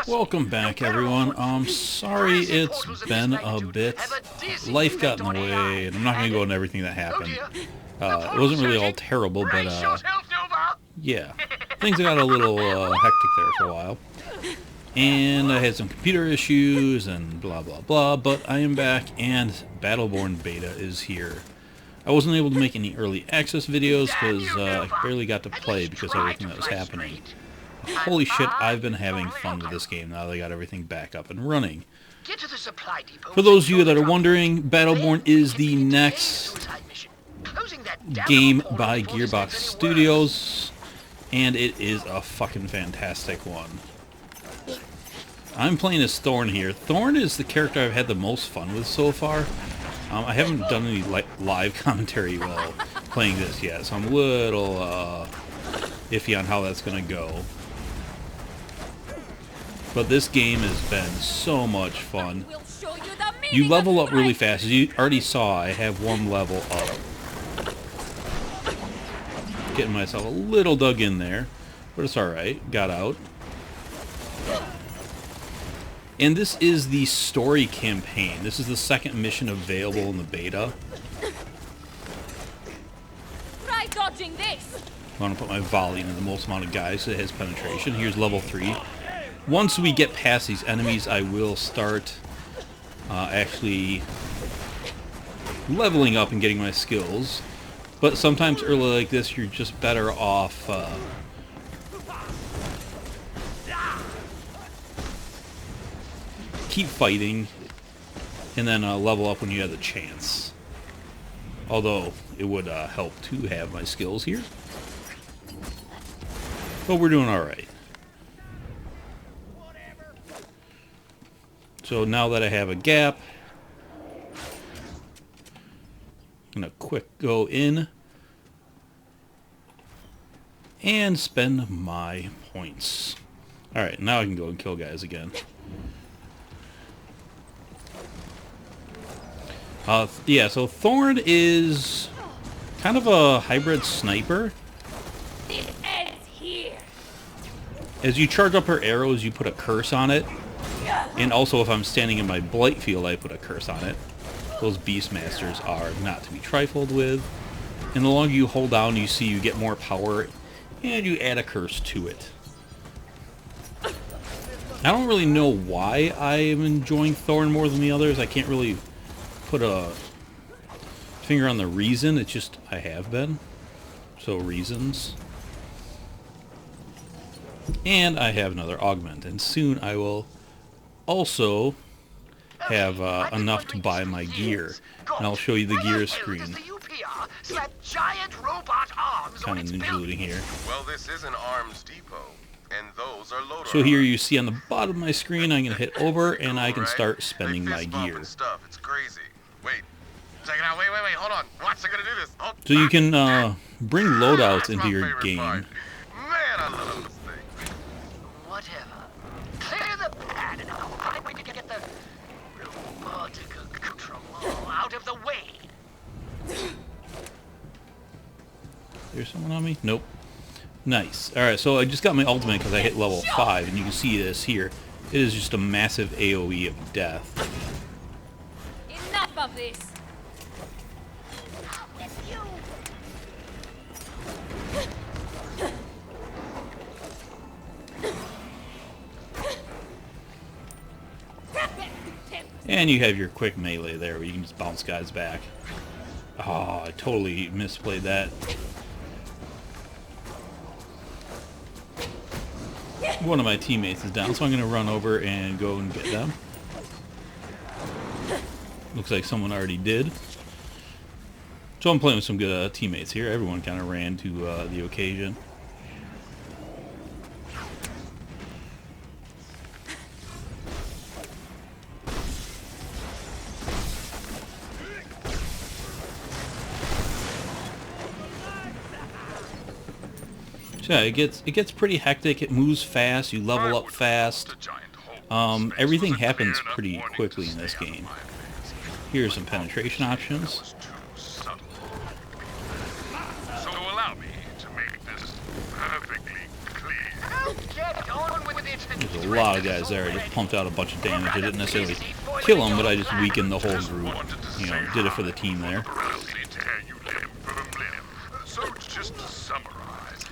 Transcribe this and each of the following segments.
Welcome back, everyone. Sorry it's been a bit. Life got in the way, and I'm not going to go into everything that happened. It wasn't really all terrible, but yeah. Things got a little hectic there for a while. And I had some computer issues and blah blah blah, but I am back and Battleborn beta is here. I wasn't able to make any early access videos because I barely got to play because of everything that was happening. Holy shit, I've been having fun with this game now that I got everything back up and running. For those of you that are wondering, Battleborn is the next game by Gearbox Studios, and it is a fucking fantastic one. I'm playing as Thorn here. Thorn is the character I've had the most fun with so far. I haven't done any live commentary while playing this yet, so I'm a little iffy on how that's going to go. But this game has been so much fun. You level up really fast. As you already saw, I have one level up. Getting myself a little dug in there, but it's alright. Got out. And this is the story campaign. This is the second mission available in the beta. Try dodging this. I want to put my volley into the most amount of guys so it has penetration. Here's level 3. Once we get past these enemies, I will start actually leveling up and getting my skills. But sometimes early like this, you're just better off keep fighting and then level up when you have the chance. Although it would help to have my skills here. But we're doing alright. So now that I have a gap, I'm going to quick go in and spend my points. Alright, now I can go and kill guys again. Yeah, so Thorn is kind of a hybrid sniper. This ends here. As you charge up her arrows, you put a curse on it. And also, if I'm standing in my blight field, I put a curse on it. Those Beastmasters are not to be trifled with. And the longer you hold down, you see you get more power, and you add a curse to it. I don't really know why I am enjoying Thorn more than the others. I can't really put a finger on the reason. It's just I have been. So reasons. And I have another augment, and soon I will also have enough to buy my gear. And I'll show you the gear screen. Kind of ninja looting here. Well, this is an arms depot, and those are loader. So here you see on the bottom of my screen, I'm going to hit over, and I can start spending my gear. Stuff. It's crazy. Wait, check it out. Wait, hold on. Watch, I'm gonna do this. Oh, so you can bring loadouts into your game. Man, I love this thing. Whatever. Clear the pad, and I'll find a way to get the robotic accoutrement out of the way. There's someone on me? Nope. Nice. Alright, so I just got my ultimate because I hit level 5, and you can see this here. It is just a massive AoE of death. Enough of this. And you have your quick melee there where you can just bounce guys back. Oh, I totally misplayed that. One of my teammates is down, so I'm going to run over and go and get them. Looks like someone already did. So I'm playing with some good teammates here. Everyone kind of ran to the occasion. So yeah, it gets pretty hectic. It moves fast. You level up fast. Everything happens pretty quickly in this game. Here are some penetration options. So allow me to make this perfectly clear. Get on with it. There's a lot of guys there. I just pumped out a bunch of damage. I didn't necessarily kill them, but I just weakened the whole group. You know, did it for the team there.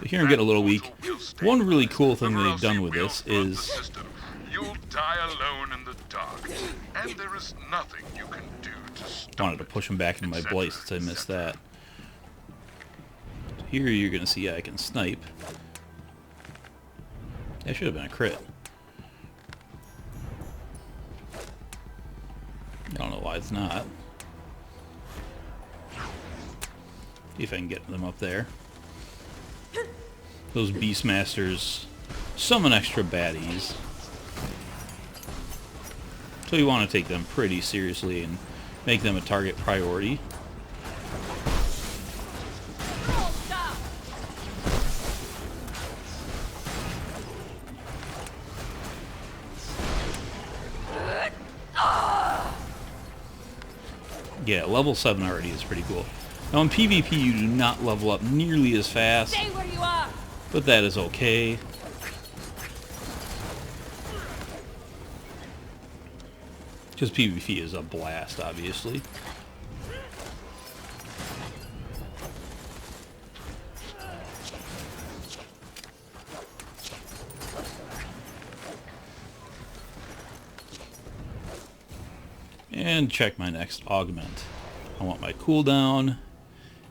But here I'm getting a little weak. One really cool thing that they've done with this is... You'll die alone in the dark, and there is nothing you can do to stop wanted to push him back into my blight since I missed that. Here you're going to see I can snipe. That should have been a crit. I don't know why it's not. See if I can get them up there. Those Beastmasters summon extra baddies. So you want to take them pretty seriously and make them a target priority. Yeah, level 7 already is pretty cool. Now in PvP you do not level up nearly as fast, Stay where you are. but that is okay. Because PvP is a blast, obviously. And check my next augment. I want my cooldown,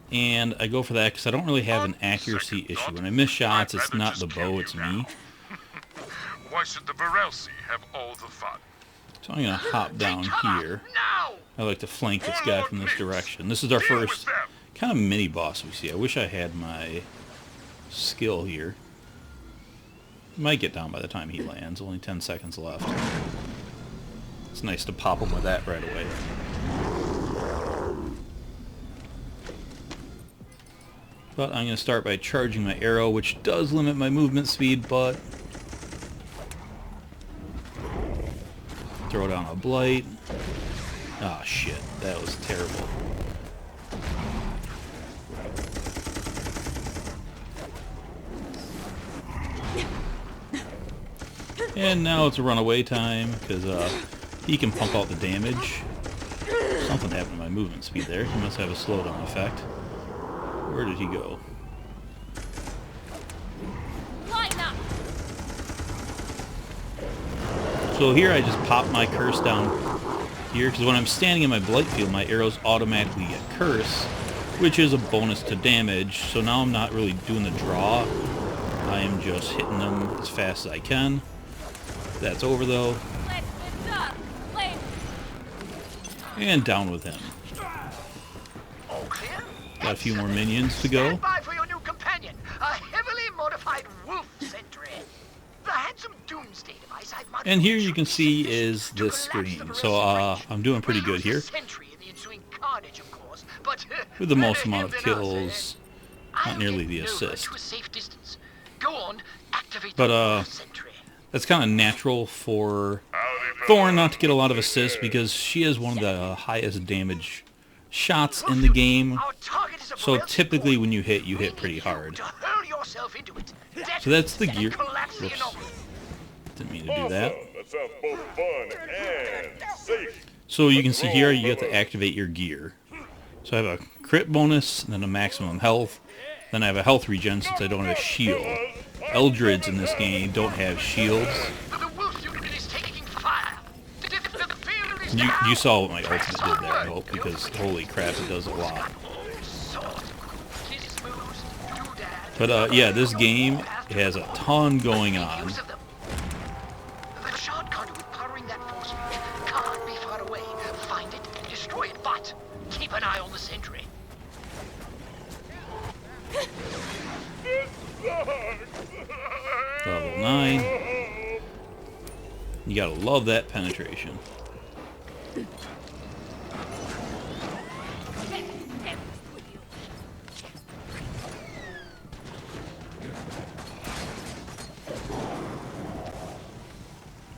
and I go for that because I don't really have an accuracy issue. When I miss shots, it's not the bow, it's me. Why should the Varelsi have all the fun? So I'm going to hop down here. I like to flank this guy from this direction. This is our first kind of mini boss we see. I wish I had my skill here. Might get down by the time he lands. Only 10 seconds left. It's nice to pop him with that right away. But I'm going to start by charging my arrow, which does limit my movement speed, but... Throw down a blight. Ah, shit. That was terrible. And now it's a runaway time, because he can pump out the damage. Something happened to my movement speed there. He must have a slowdown effect. Where did he go? Line up. So here I just pop my curse down here, because when I'm standing in my blight field, my arrows automatically get curse, which is a bonus to damage. So now I'm not really doing the draw. I am just hitting them as fast as I can. That's over though. Let's get done. Lane. And down with him. All clear? Got a few more minions to go. Stand by for your new companion, a heavily modified wolf sentry. The handsome doomsday device I've modified. And here you can see is this screen. So I'm doing pretty good here. With the most amount of kills, not nearly the assist. Go on, activate But the sentry. that's kind of natural for Thorn not to get a lot of assists because she is one of the highest damage shots in the game. So typically when you hit pretty hard. So that's the gear. Whoops. Didn't mean to do that. That sounds both fun and safe. So you can see here you have to activate your gear. So I have a crit bonus, and then a maximum health. Then I have a health regen since I don't have a shield. Eldrids in this game don't have shields. You saw what my ultimate did there, I hope, because holy crap, it does a lot. But yeah, this game has a ton going on. The shard conduit powering that force field can't be far away. Find it and destroy it, but keep an eye on the sentry. Level 9. You gotta love that penetration.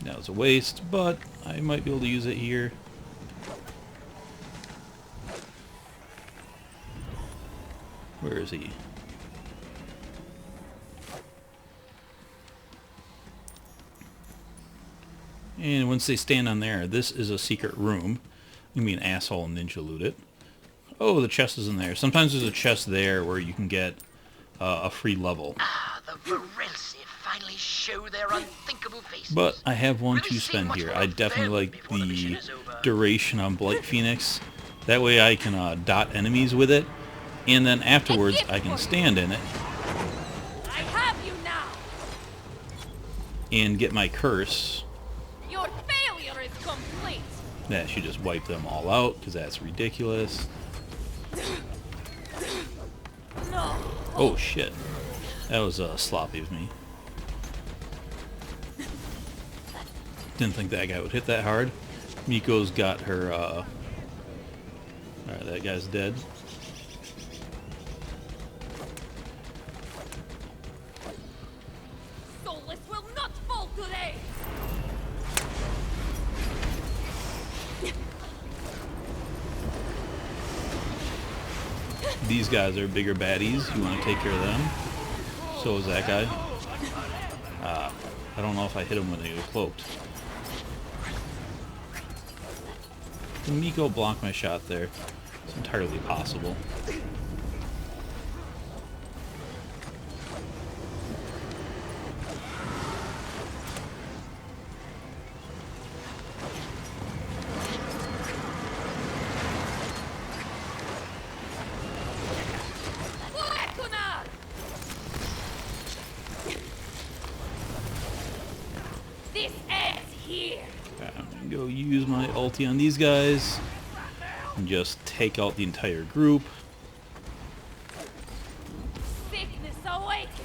That was a waste, but I might be able to use it here. Where is he? And once they stand on there, this is a secret room. You can be an asshole and ninja loot it. Oh, the chest is in there. Sometimes there's a chest there where you can get a free level. Ah, the Varelsi finally show their unthinkable faces. But I have one Really to see spend much here. more I of definitely them like before the mission the is over. duration on Blight Phoenix. That way I can dot enemies with it. And then afterwards I can stand in it I have you now. and get my curse. Your failure is complete. Yeah, she just wiped them all out because that's ridiculous. No. Oh shit. That was sloppy of me. Didn't think that guy would hit that hard. Miko's got her, alright, that guy's dead. Soulless will not fall today. These guys are bigger baddies. You want to take care of them. So is that guy. I don't know if I hit him when he was cloaked. Can Miko block my shot there? It's entirely possible. Lekuna! This ends here. I'm gonna go use my ulti on these guys and just take out the entire group. Sickness awakens.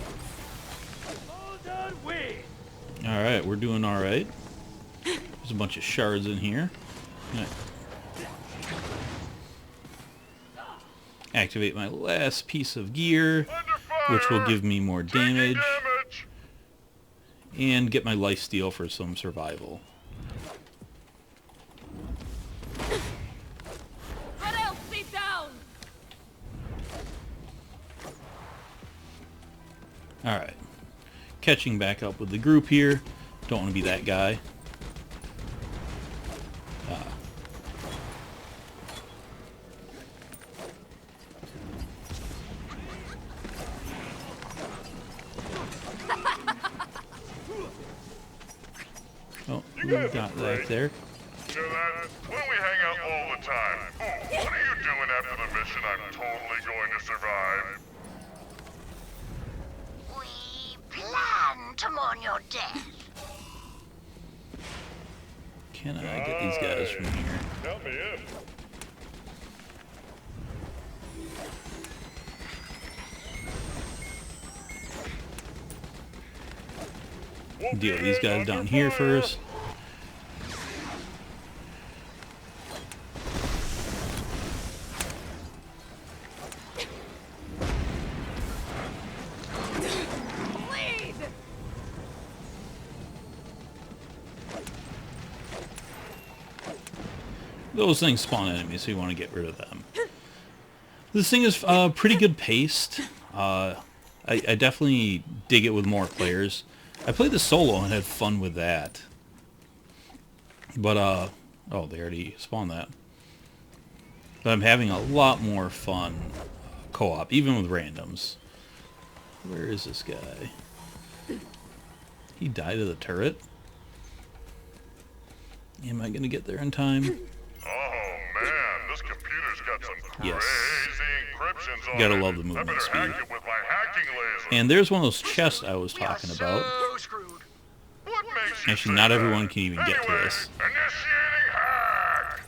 Alright, we're doing alright. There's a bunch of shards in here. Alright. Activate my last piece of gear, which will give me more damage, and get my lifesteal for some survival. Varelsi down. Alright. Catching back up with the group here. Don't want to be that guy. Oh, we got that there. You know that? When we hang out all the time. Oh, what are you doing after the mission I'm totally going to survive? We plan to mourn your death. Can I get these guys from here? Count me in. Deal these guys down here first. Lead. Those things spawn enemies, so you want to get rid of them. This thing is pretty good paced. I definitely dig it with more players. I played the solo and had fun with that. But, oh, they already spawned that. But I'm having a lot more fun co-op, even with randoms. Where is this guy? He died of the turret? Am I going to get there in time? Oh man, this computer's got some crazy Yes. encryptions on Gotta it. love the I movement better speed. hack it with my hacking laser. And there's one of those chests I was We are talking about. so screwed. What makes you Actually, say not that? everyone can even get to Anyway, this. Initiating hack.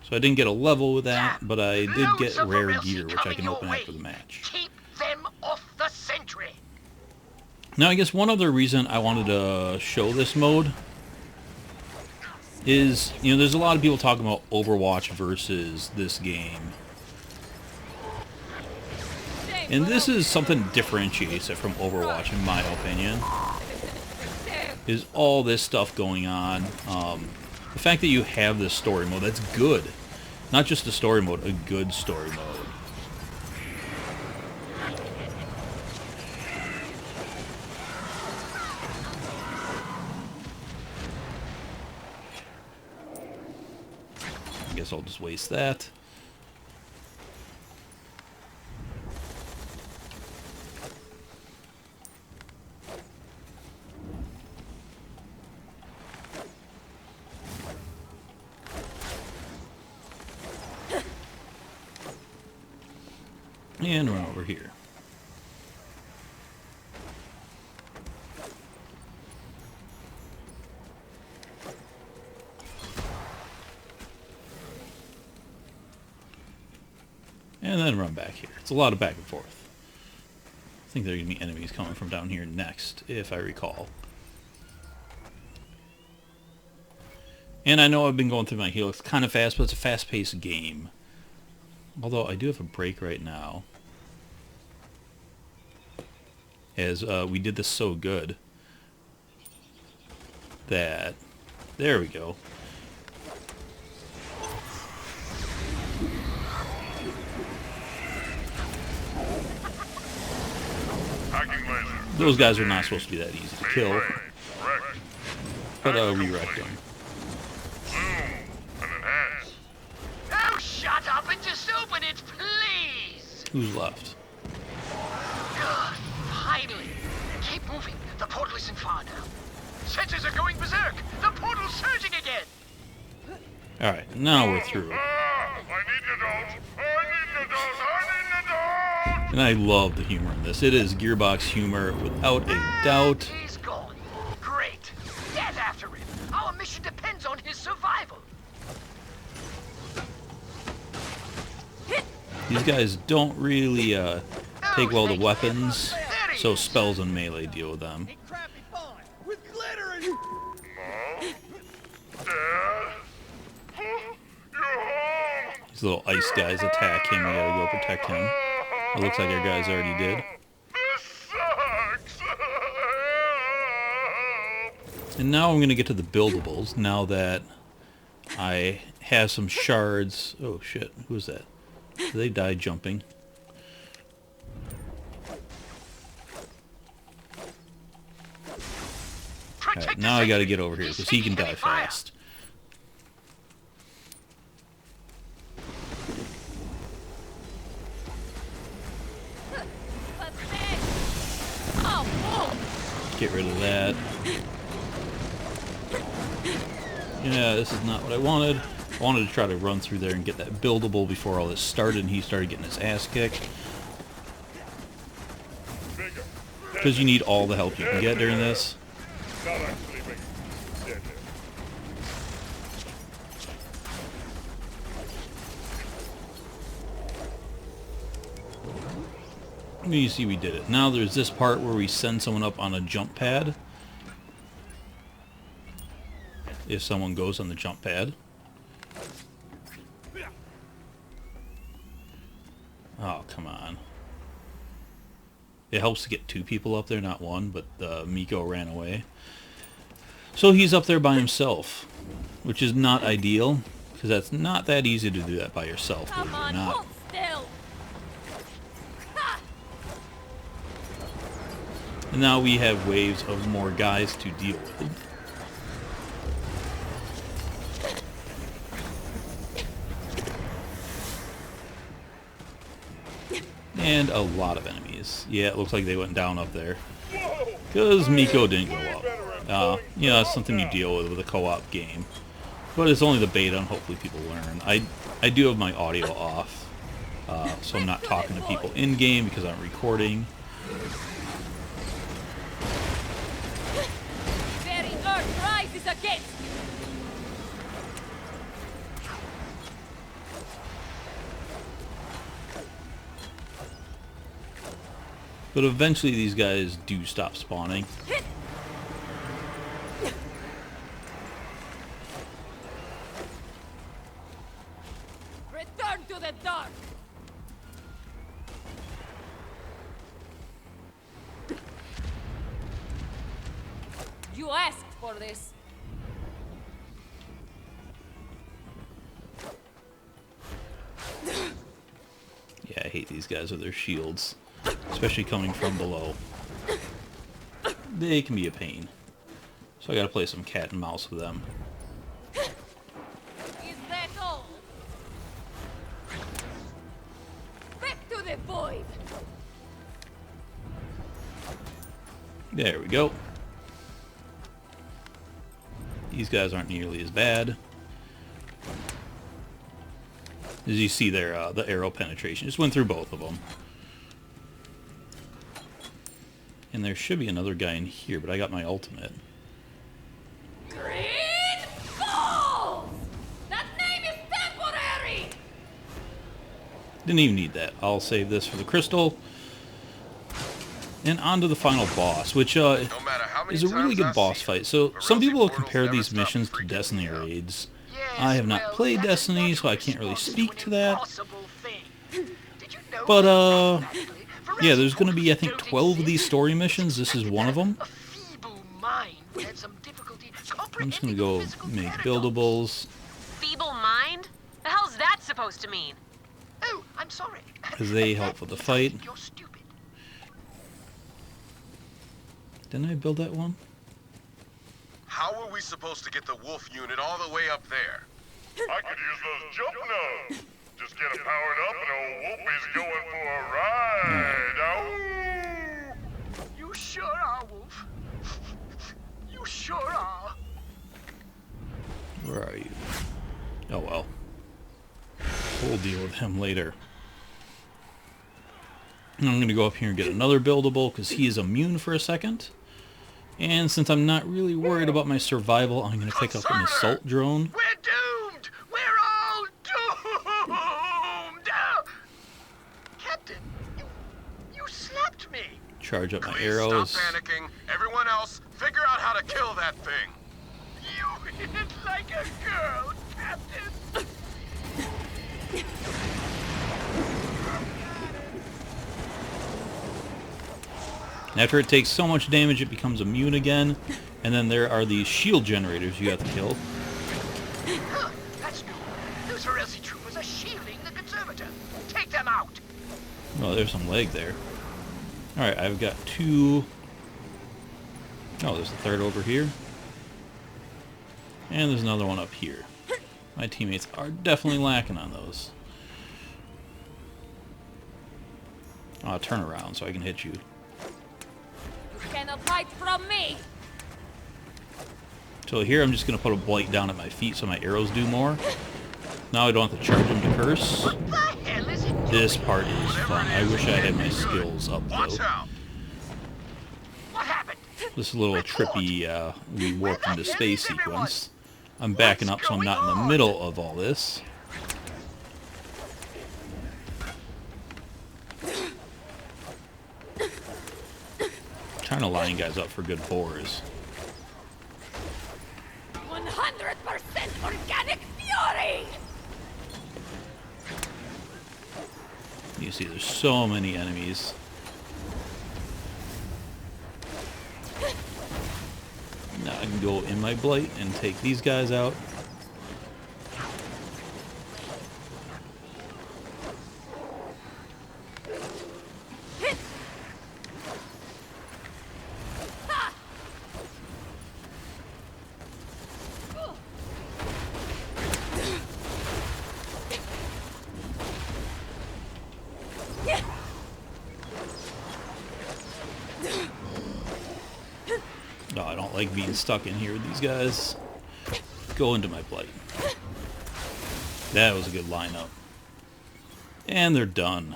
So I didn't get a level with that, but I did Loads get of rare Varelsi gear, which I coming can your open way. after the match. Keep them off the sentry. Now, I guess one other reason I wanted to show this mode is, you know, there's a lot of people talking about Overwatch versus this game. And this is something that differentiates it from Overwatch, in my opinion, is all this stuff going on. The fact that you have this story mode, that's good. Not just a story mode, a good story mode. guess I'll just waste that. And run over here. And then run back here. It's a lot of back and forth. I think there are going to be enemies coming from down here next, if I recall. And I know I've been going through my helix kind of fast, but it's a fast-paced game. Although I do have a break right now. As we did this so good that... There we go. Those guys are not supposed to be that easy to kill. But we wrecked them. Oh, shut up and just open it, please! Who's left? Good, finally. Keep moving. The portal isn't far now. Sensors are going berserk. The portal's surging again. Alright, now we're through. I need your dogs! I need your dogs! I need your dogs! And I love the humor in this. It is Gearbox humor without a doubt. He's gone. Great. Get after him. Our mission depends on his survival. These guys don't really take well to weapons, so spells and melee deal with them. These little ice guys attack him, we gotta go protect him. It looks like our guys already did. This sucks! And now I'm gonna get to the buildables, now that I have some shards. Oh shit, who was that? Did they die jumping? Alright, now I gotta get over here, because he can die fast. Get rid of that. Yeah, this is not what I wanted. I wanted to try to run through there and get that buildable before all this started, and he started getting his ass kicked. Because you need all the help you can get during this. Not actually big. Dead. You see we did it. Now there's this part where we send someone up on a jump pad. If someone goes on the jump pad. Oh, come on. It helps to get 2 people up there, not 1, but Miko ran away. So he's up there by himself, which is not ideal, because that's not that easy to do that by yourself, believe it or not. Hold still. And now we have waves of more guys to deal with. And a lot of enemies. Yeah, it looks like they went down up there. Because Miko didn't go up. You know, that's something you deal with a co-op game. But it's only the beta, and hopefully people learn. I do have my audio off. So I'm not talking to people in-game because I'm recording. Very earth rises against you. But eventually these guys do stop spawning. Return to the dark. You asked for this. Yeah, I hate these guys with their shields. Especially coming from below. They can be a pain. So I gotta play some cat and mouse with them. Is that all? There we go. These guys aren't nearly as bad. As you see there, the arrow penetration just went through both of them. And there should be another guy in here, but I got my ultimate. Green balls! That name is temporary! Didn't even need that. I'll save this for the crystal. And on to the final boss, which is a really good boss fight. So some people will compare these missions to Destiny raids. I have not played Destiny, so I can't really speak to that. But, yeah, there's going to be, I think, 12 of these story missions. This is one of them. I'm just going to go make buildables. Feeble mind? The hell's that supposed to mean? Oh, I'm sorry. Because they help with the fight. You're stupid. Didn't I build that one? How are we supposed to get the wolf unit all the way up there? I could use those jump nodes. Just get them powered up and old Wolfie's going for a ride. Ow! You sure are, Wolf. You sure are. Where are you? Oh well. We'll deal with him later. And I'm going to go up here and get another buildable because he is immune for a second. And since I'm not really worried about my survival, I'm going to pick up an assault drone. We're doomed! We're all doomed! Captain, you slapped me. Charge up my Please arrows. stop panicking. Everyone else, figure out how to kill that thing. You hit like a girl, Captain. After it takes so much damage, it becomes immune again. And then there are these shield generators you have to kill. Huh, that's new. Those Heresi troopers are shielding the conservator. Take them out. Oh, there's some leg there. Alright, I've got two. Oh, there's a third over here. And there's another one up here. My teammates are definitely lacking on those. I'll turn around so I can hit you. You cannot hide from me! So here I'm just going to put a blight down at my feet so my arrows do more. Now I don't have to charge them to curse. What the hell is it? This part is fun. I wish I had my skills up Watch though. out! What happened? This little trippy we warped into space sequence. I'm backing up so I'm not in the middle of all this. Trying to line guys up for good boars. 100% organic fury! You see there's so many enemies. Now I can go in my blight and take these guys out. No, I don't like being stuck in here with these guys. Go into my blight. That was a good lineup. And they're done.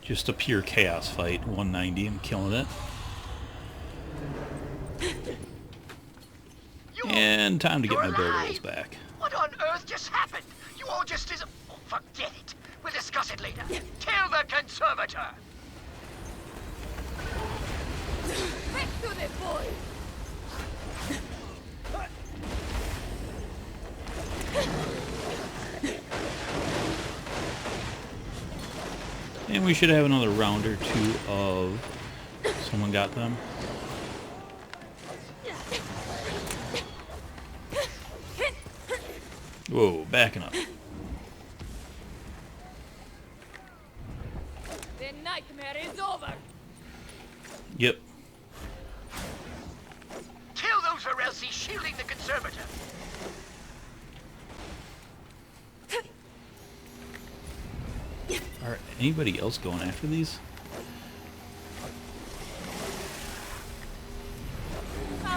Just a pure chaos fight. 190, I'm killing it. And time to get my buildables back. What on earth just happened? You all just dis... Oh, forget it. We'll discuss it later. Kill the conservator. Back to the boy! And we should have another round or two of... Someone got them. Whoa, backing up. The nightmare is over! Yep. Kill those Heresi shielding the conservator. Alright, anybody else going after these?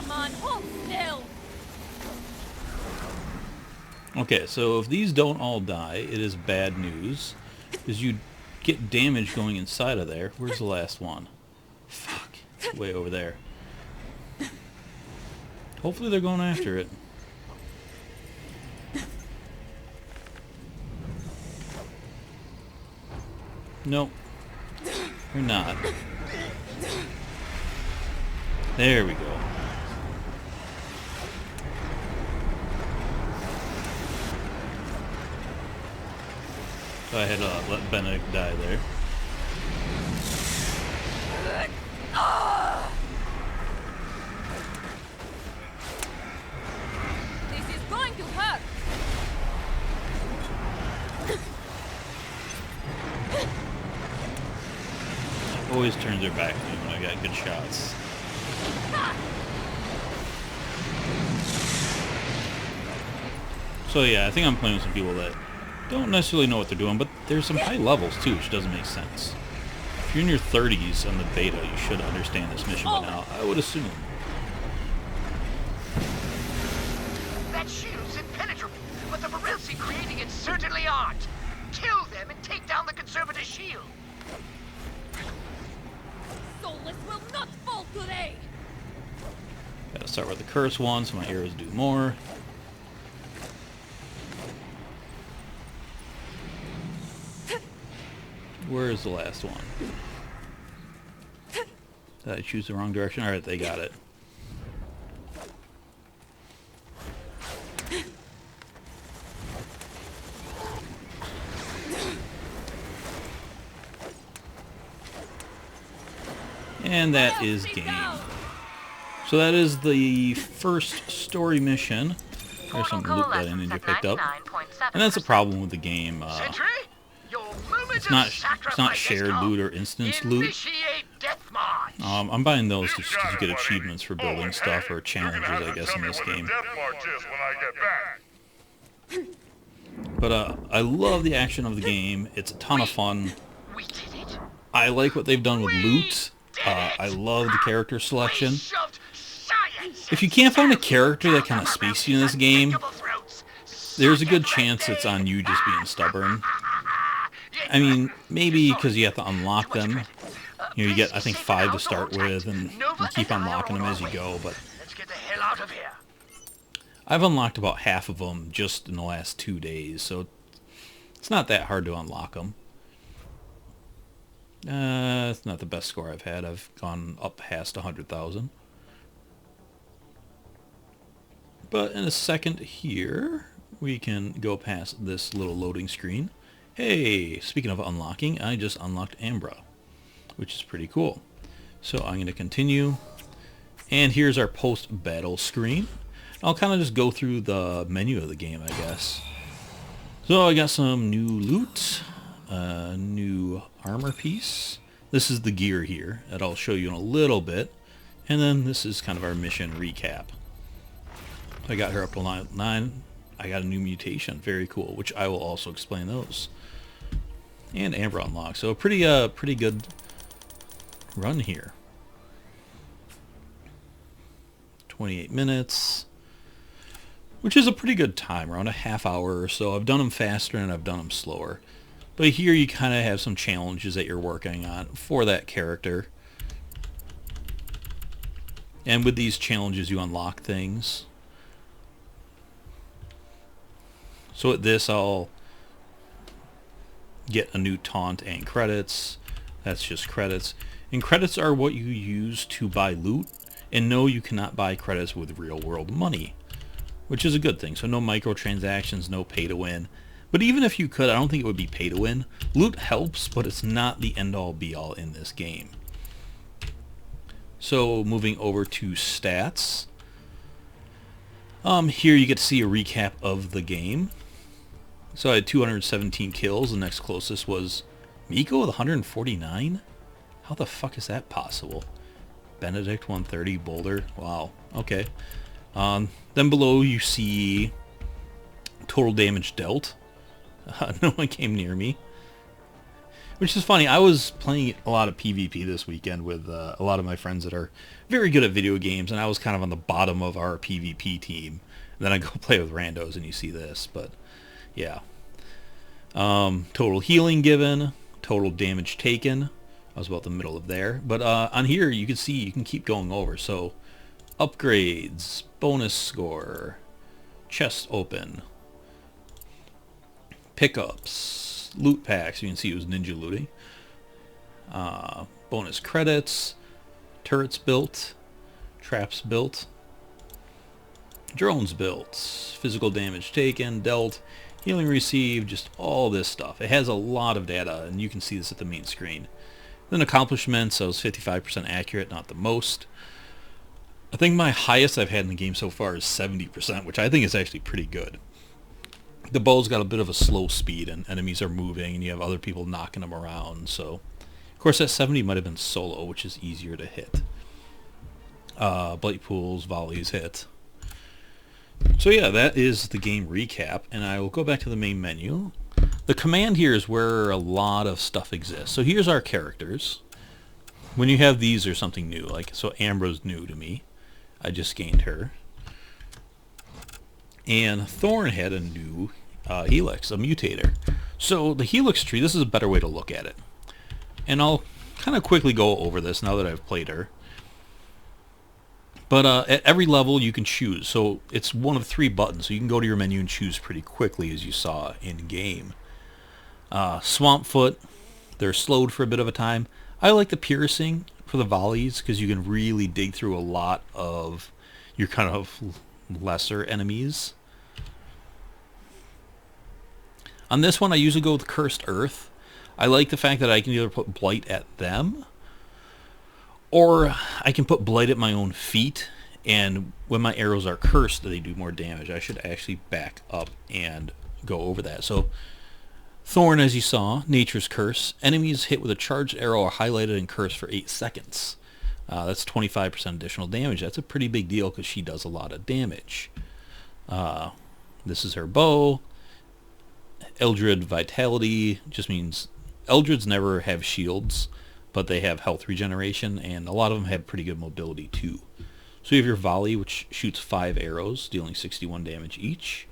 Come on, hold still. Okay, so if these don't all die, it is bad news. Because you get damage going inside of there. Where's the last one? Fuck. It's way over there. Hopefully they're going after it. Nope. They're not. There we go. So I had to let Benedict die there. This is going to hurt. Always turns their back to me when I got good shots. So yeah, I think I'm playing with some people that don't necessarily know what they're doing, but there's some high levels too, which doesn't make sense. If you're in your 30s on the beta, you should understand this mission by now, I would assume. That shield's impenetrable, but the Virilsi creating it certainly aren't. Kill them and take down the conservative shield. Soulless will not fall today. Gotta start with the curse one so my arrows do more. Where is the last one? Did I choose the wrong direction? Alright, they got it. And that is game. So that is the first story mission. There's some loot that I ninja picked up. And that's the problem with the game. Sentry, your moment It's not sacrifice shared has come. loot or instance loot. Initiate death march. I'm buying those just got to it, get buddy. achievements for Oh, building and stuff hey, or challenges, you're gonna I have to guess, tell in me this what the game. death march is when I get back. But I love the action of the game. It's a ton of fun. We did it. I like what they've done with loot. I love the character selection. We shoved science If you can't find a character that kind of speaks to you in this game, there's a good chance it's on you just being stubborn. I mean, maybe because you have to unlock them. You know, you get, I think, 5 to start with, and you keep unlocking them as you go, but Let's get the hell out of here. I've unlocked about half of them just in the last 2 days, so it's not that hard to unlock them. It's not the best score I've had. I've gone up past 100,000. But in a second here, we can go past this little loading screen. Hey, speaking of unlocking, I just unlocked Ambra, which is pretty cool. So I'm going to continue. And here's our post-battle screen. I'll kind of just go through the menu of the game, I guess. So I got some new loot, new armor piece. This is the gear here that I'll show you in a little bit. And then this is kind of our mission recap. I got her up to 9. I got a new mutation. Very cool, which I will also explain those. And Amber unlocked. So pretty good run here. 28 minutes, which is a pretty good time, around a half hour or so. I've done them faster and I've done them slower. But here you kind of have some challenges that you're working on for that character. And with these challenges you unlock things. So at this I'll get a new taunt and credits. That's just credits. And credits are what you use to buy loot. And no, you cannot buy credits with real world money, which is a good thing. So no microtransactions, no pay to win. But even if you could, I don't think it would be pay to win. Loot helps, but it's not the end all be all in this game. So moving over to stats. Here you get to see a recap of the game. So I had 217 kills. The next closest was Miko with 149. How the fuck is that possible? Benedict 130, Boulder. Wow. Okay. Then below you see total damage dealt. No one came near me. Which is funny. I was playing a lot of PvP this weekend with a lot of my friends that are very good at video games, and I was kind of on the bottom of our PvP team. And then I go play with randos, and you see this. But yeah, total healing given, total damage taken. I was about the middle of there. But on here, you can see you can keep going over. So upgrades, bonus score, chest open, pickups, loot packs. You can see it was ninja looting. Bonus credits, turrets built, traps built, drones built, physical damage taken, dealt, healing received, just all this stuff. It has a lot of data, and you can see this at the main screen. Then accomplishments, I was 55% accurate, not the most. I think my highest I've had in the game so far is 70%, which I think is actually pretty good. The bow's got a bit of a slow speed, and enemies are moving, and you have other people knocking them around. So, of course, that 70 might have been solo, which is easier to hit. Blight pools, volleys hit. So yeah, that is the game recap, and I will go back to the main menu. The command here is where a lot of stuff exists. So here's our characters. When you have these, there's something new. Like, so Ambra's new to me. I just gained her. And Thorn had a new helix, a mutator. So the helix tree, this is a better way to look at it. And I'll kind of quickly go over this now that I've played her. But at every level you can choose. So it's one of 3 buttons. So you can go to your menu and choose pretty quickly, as you saw in game. Swampfoot, they're slowed for a bit of a time. I like the piercing for the volleys because you can really dig through a lot of your kind of lesser enemies. On this one, I usually go with Cursed Earth. I like the fact that I can either put Blight at them, or I can put Blight at my own feet, and when my arrows are cursed, they do more damage. I should actually back up and go over that. So, Thorn, as you saw, Nature's Curse. Enemies hit with a charged arrow are highlighted and cursed for 8 seconds. That's 25% additional damage. That's a pretty big deal because she does a lot of damage. This is her bow. Eldred Vitality just means Eldreds never have shields, but they have health regeneration, and a lot of them have pretty good mobility too. So you have your volley, which shoots 5 arrows, dealing 61 damage each.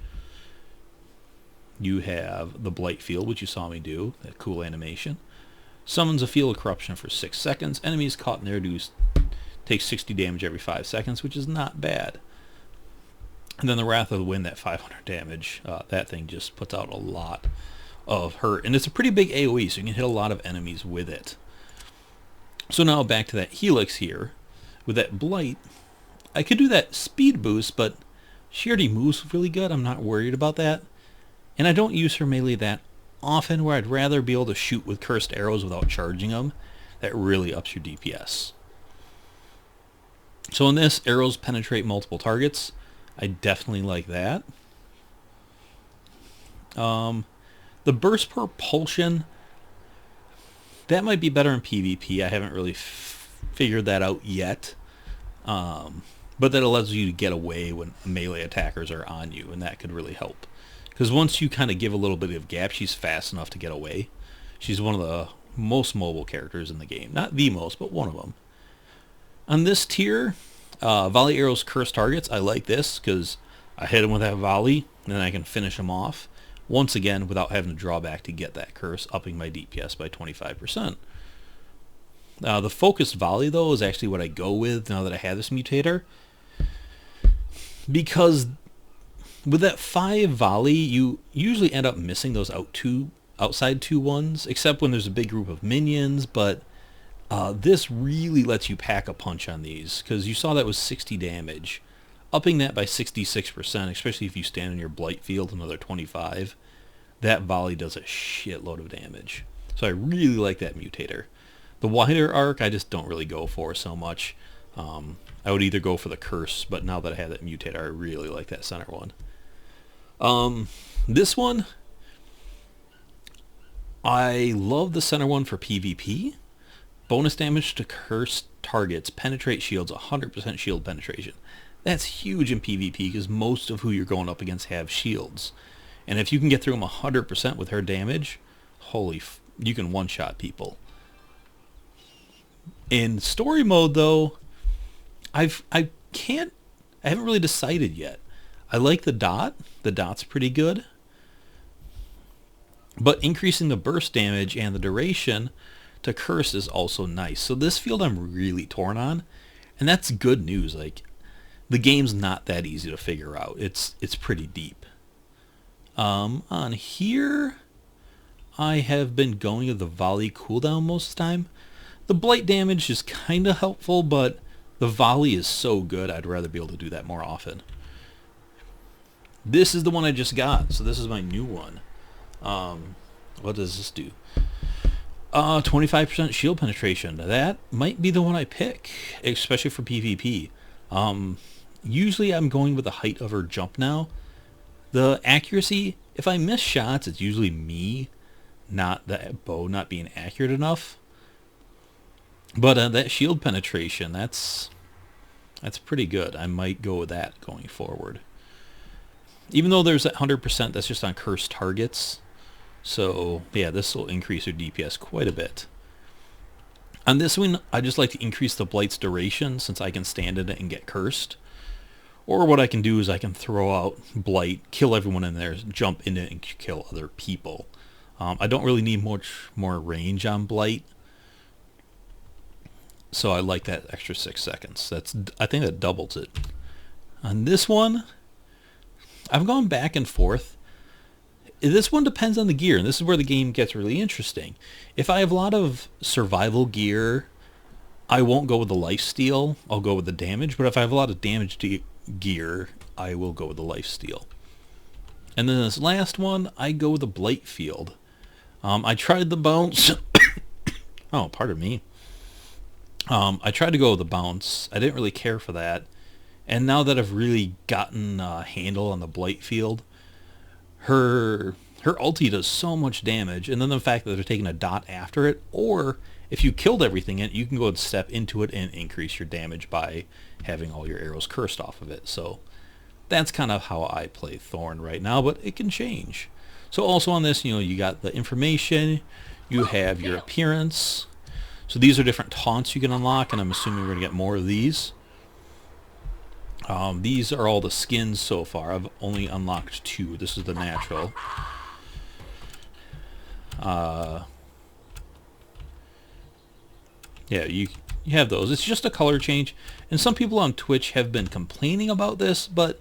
You have the Blight Field, which you saw me do, that cool animation. Summons a Field of Corruption for 6 seconds. Enemies caught in there take 60 damage every 5 seconds, which is not bad. And then the Wrath of the Wind, that 500 damage, that thing just puts out a lot of hurt. And it's a pretty big AoE, so you can hit a lot of enemies with it. So now back to that Helix here. With that Blight, I could do that speed boost, but she already moves really good. I'm not worried about that. And I don't use her melee that often, where I'd rather be able to shoot with cursed arrows without charging them. That really ups your DPS. So in this, arrows penetrate multiple targets. I definitely like that. The burst propulsion, that might be better in PvP. I haven't really figured that out yet. But that allows you to get away when melee attackers are on you, and that could really help. Because once you kind of give a little bit of gap, she's fast enough to get away. She's one of the most mobile characters in the game. Not the most, but one of them. On this tier, volley arrows curse targets. I like this because I hit them with that volley, and then I can finish them off. Once again, without having to draw back to get that curse, upping my DPS by 25%. The focused volley, though, is actually what I go with now that I have this mutator. Because with that 5 volley, you usually end up missing those outside 2 ones, except when there's a big group of minions, but this really lets you pack a punch on these, because you saw that was 60 damage. Upping that by 66%, especially if you stand in your Blight Field, another 25, that volley does a shitload of damage. So I really like that mutator. The wider arc, I just don't really go for so much. I would either go for the curse, but now that I have that mutator, I really like that center one. This one, I love the center one for PvP. Bonus damage to cursed targets, penetrate shields, 100% shield penetration. That's huge in PvP because most of who you're going up against have shields. And if you can get through them 100% with her damage, holy you can one-shot people. In story mode, though, I haven't really decided yet. I like the dot. The dot's pretty good. But increasing the burst damage and the duration to curse is also nice. So this field I'm really torn on, and that's good news. Like, the game's not that easy to figure out. It's pretty deep. On here, I have been going with the volley cooldown most of the time. The blight damage is kind of helpful, but the volley is so good, I'd rather be able to do that more often. This is the one I just got, so this is my new one. What does this do? 25% shield penetration. That might be the one I pick, especially for PvP. Usually I'm going with the height of her jump now. The accuracy, if I miss shots, it's usually me, not the bow not being accurate enough. But that shield penetration, that's pretty good. I might go with that going forward. Even though there's that 100%, that's just on cursed targets. So, yeah, this will increase your DPS quite a bit. On this one, I just like to increase the Blight's duration since I can stand in it and get cursed. Or what I can do is I can throw out Blight, kill everyone in there, jump in it, and kill other people. I don't really need much more range on Blight. So I like that extra 6 seconds. I think that doubles it. On this one, I've gone back and forth. This one depends on the gear, and this is where the game gets really interesting. If I have a lot of survival gear, I won't go with the lifesteal. I'll go with the damage. But if I have a lot of damage gear, I will go with the lifesteal. And then this last one, I go with the blight field. I tried the bounce. Oh, pardon me. I tried to go with the bounce. I didn't really care for that. And now that I've really gotten a handle on the blight field, her ulti does so much damage, and then the fact that they're taking a dot after it, or if you killed everything in it, you can go and step into it and increase your damage by having all your arrows cursed off of it. So that's kind of how I play Thorn right now, but it can change. So also on this, you got the information, you have your appearance. So these are different taunts you can unlock, and I'm assuming we're going to get more of these. These are all the skins so far. I've only unlocked 2. This is the natural. Yeah, you have those. It's just a color change. And some people on Twitch have been complaining about this, but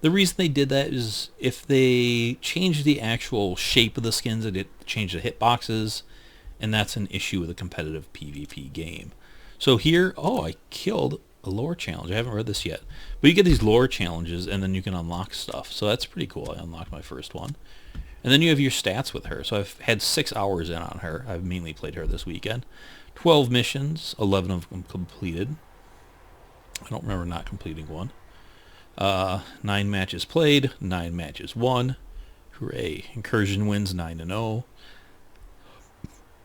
the reason they did that is if they changed the actual shape of the skins, it changed the hitboxes, and that's an issue with a competitive PvP game. So here, I killed a lore challenge. I haven't read this yet. But you get these lore challenges, and then you can unlock stuff. So that's pretty cool. I unlocked my first one. And then you have your stats with her. So I've had 6 hours in on her. I've mainly played her this weekend. 12 missions, 11 of them completed. I don't remember not completing one. 9 matches played, 9 matches won. Hooray. Incursion wins 9-0.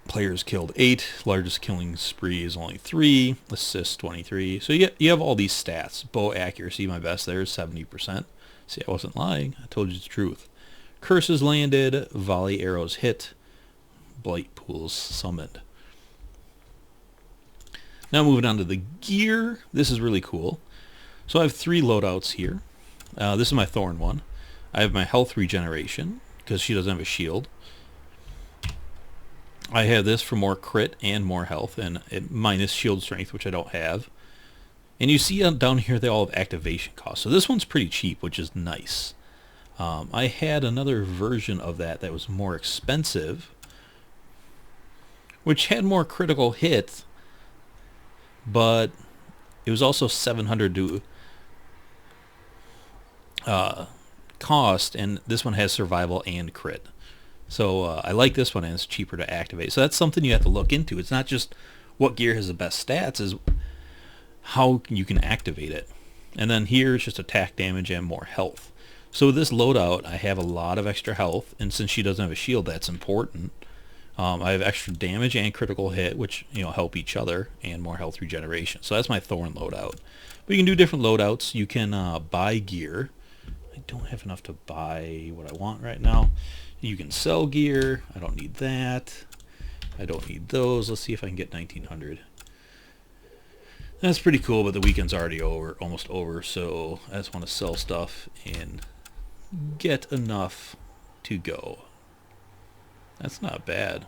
Players killed 8. Largest killing spree is only 3. Assists 23. So you have all these stats. Bow accuracy, my best there is 70%. See, I wasn't lying. I told you the truth. Curses landed. Volley arrows hit. Blight pools summoned. Now moving on to the gear. This is really cool. So I have 3 loadouts here. This is my Thorn one. I have my health regeneration because she doesn't have a shield. I have this for more crit and more health, and minus shield strength, which I don't have. And you see down here they all have activation costs. So this one's pretty cheap, which is nice. I had another version of that was more expensive, which had more critical hit, but it was also 700 to cost, and this one has survival and crit. So I like this one, and it's cheaper to activate. So that's something you have to look into. It's not just what gear has the best stats, is how you can activate it. And then here it's just attack damage and more health. So with this loadout, I have a lot of extra health, and since she doesn't have a shield, that's important. I have extra damage and critical hit, which help each other, and more health regeneration. So that's my Thorn loadout. But you can do different loadouts. You can buy gear. I don't have enough to buy what I want right now. You can sell gear. I don't need that. I don't need those. Let's see if I can get 1900. That's pretty cool, but the weekend's already over, almost over, so I just want to sell stuff and get enough to go. That's not bad.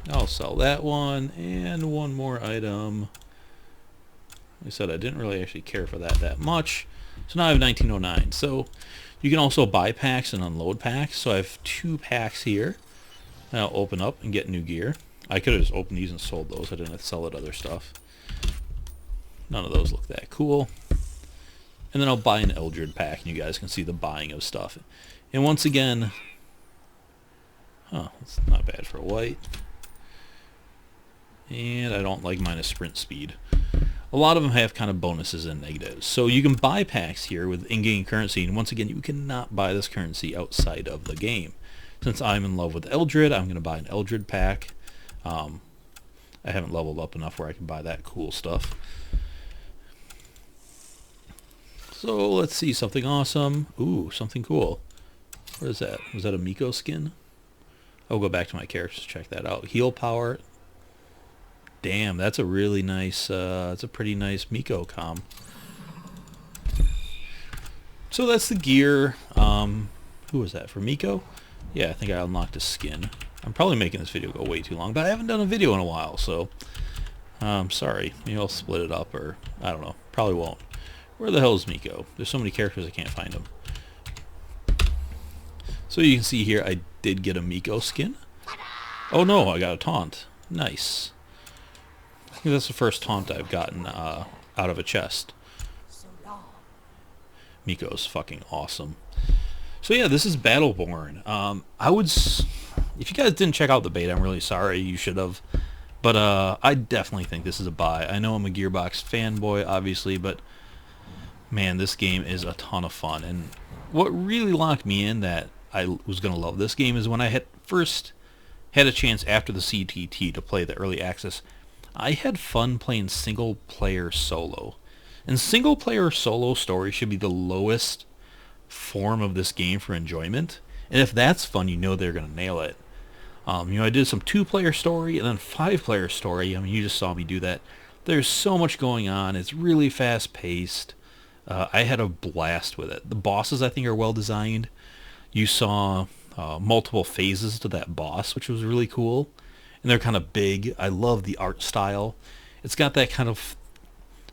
I'll sell that one and one more item. Like I said, I didn't really actually care for that much. So now I have 1909. So you can also buy packs and unload packs. So I have 2 packs here. I'll open up and get new gear. I could have just opened these and sold those. I didn't have to sell it other stuff. None of those look that cool. And then I'll buy an Eldred pack, and you guys can see the buying of stuff. And once again, it's not bad for a white. And I don't like minus sprint speed. A lot of them have kind of bonuses and negatives. So you can buy packs here with in-game currency, and once again, you cannot buy this currency outside of the game. Since I'm in love with Eldred, I'm going to buy an Eldred pack. I haven't leveled up enough where I can buy that cool stuff. So let's see, something awesome. Ooh, something cool. What is that? Was that a Miko skin? I'll go back to my characters to check that out. Heal power. Damn, that's a really nice, that's a pretty nice Miko comm. So that's the gear. Who was that, for Miko? Yeah, I think I unlocked a skin. I'm probably making this video go way too long, but I haven't done a video in a while, so sorry. Maybe I'll split it up, or I don't know. Probably won't. Where the hell is Miko? There's so many characters I can't find them. So you can see here I did get a Miko skin. Oh no, I got a taunt. Nice. I think that's the first taunt I've gotten out of a chest. Miko's fucking awesome. So yeah, this is Battleborn. If you guys didn't check out the beta, I'm really sorry. You should have. But I definitely think this is a buy. I know I'm a Gearbox fanboy, obviously, but man, this game is a ton of fun. And what really locked me in that I was going to love this game is when I had first had a chance after the CTT to play the early access. I had fun playing single-player solo. And single-player solo story should be the lowest form of this game for enjoyment. And if that's fun, you know they're going to nail it. I did some 2-player story and then 5-player story. I mean, you just saw me do that. There's so much going on. It's really fast-paced. I had a blast with it. The bosses, I think, are well designed. You saw multiple phases to that boss, which was really cool. And they're kind of big. I love the art style. It's got that kind of...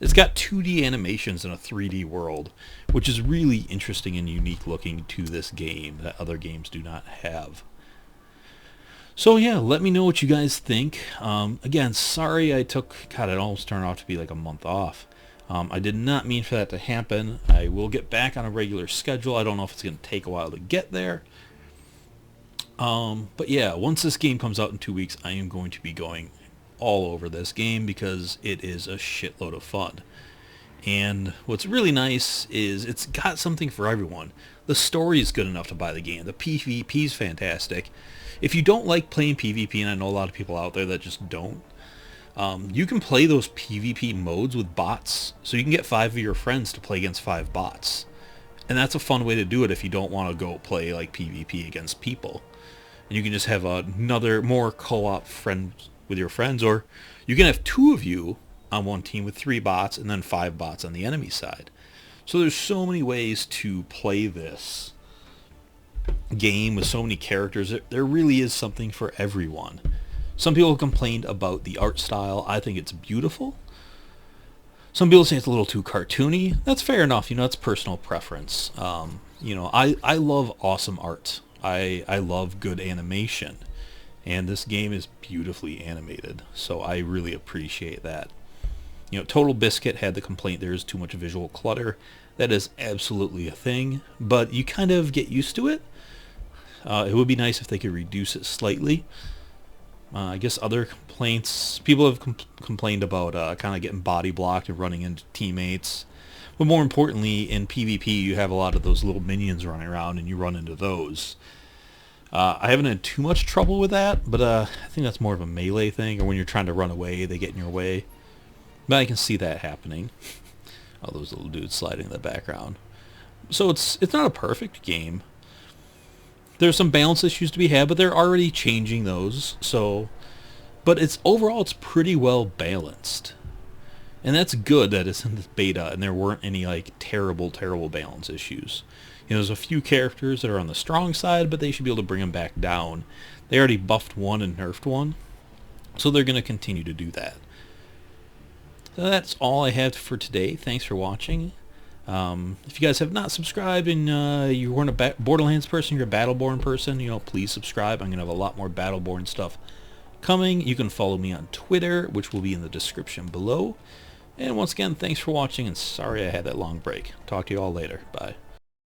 It's got 2D animations in a 3D world, which is really interesting and unique looking to this game that other games do not have. So yeah, let me know what you guys think. Again, sorry I took... God, it almost turned out to be like a month off. I did not mean for that to happen. I will get back on a regular schedule. I don't know if it's going to take a while to get there. But yeah, once this game comes out in 2 weeks, I am going to be going all over this game because it is a shitload of fun. And what's really nice is it's got something for everyone. The story is good enough to buy the game. The PvP is fantastic. If you don't like playing PvP, and I know a lot of people out there that just don't, you can play those PvP modes with bots. So you can get 5 of your friends to play against 5 bots. And that's a fun way to do it if you don't want to go play like PvP against people. And you can just have another more co-op friend with your friends, or you can have 2 of you on one team with 3 bots and then 5 bots on the enemy side. So there's so many ways to play this game with so many characters. There really is something for everyone. Some people complained about the art style. I think it's beautiful. Some people say it's a little too cartoony. That's fair enough. It's personal preference. I love awesome art. I love good animation. And this game is beautifully animated. So I really appreciate that. Total Biscuit had the complaint there is too much visual clutter. That is absolutely a thing. But you kind of get used to it. It would be nice if they could reduce it slightly. I guess other complaints, people have complained about kind of getting body blocked and running into teammates. But more importantly, in PvP, you have a lot of those little minions running around, and you run into those. I haven't had too much trouble with that, but I think that's more of a melee thing, or when you're trying to run away, they get in your way. But I can see that happening. Oh, those little dudes sliding in the background. So it's not a perfect game. There's some balance issues to be had, but they're already changing those. So, but it's overall it's pretty well balanced, and that's good that it's in the beta and there weren't any like terrible balance issues. You know, there's a few characters that are on the strong side, but they should be able to bring them back down. They already buffed one and nerfed one, so they're going to continue to do that. So that's all I have for today. Thanks for watching. If you guys have not subscribed and you weren't a Borderlands person, you're a Battleborn person, you know, please subscribe. I'm going to have a lot more Battleborn stuff coming. You can follow me on Twitter, which will be in the description below. And once again, thanks for watching, and sorry I had that long break. Talk to you all later. Bye.